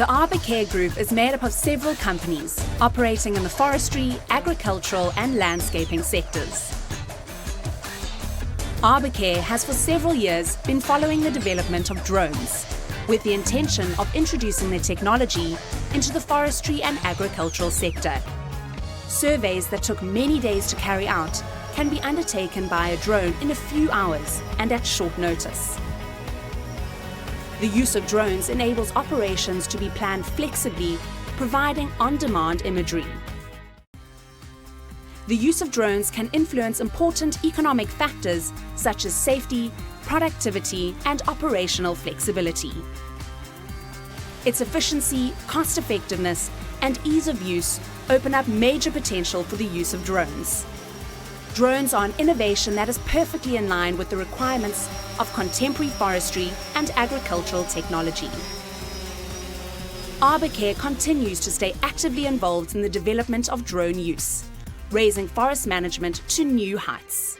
The Arborcare Group is made up of several companies operating in the forestry, agricultural and landscaping sectors. Arborcare has for several years been following the development of drones, with the intention of introducing the technology into the forestry and agricultural sector. Surveys that took many days to carry out can be undertaken by a drone in a few hours and at short notice. The use of drones enables operations to be planned flexibly, providing on-demand imagery. The use of drones can influence important economic factors such as safety, productivity, and operational flexibility. Its efficiency, cost-effectiveness, and ease of use open up major potential for the use of drones. Drones are an innovation that is perfectly in line with the requirements of contemporary forestry and agricultural technology. Arborcare continues to stay actively involved in the development of drone use, raising forest management to new heights.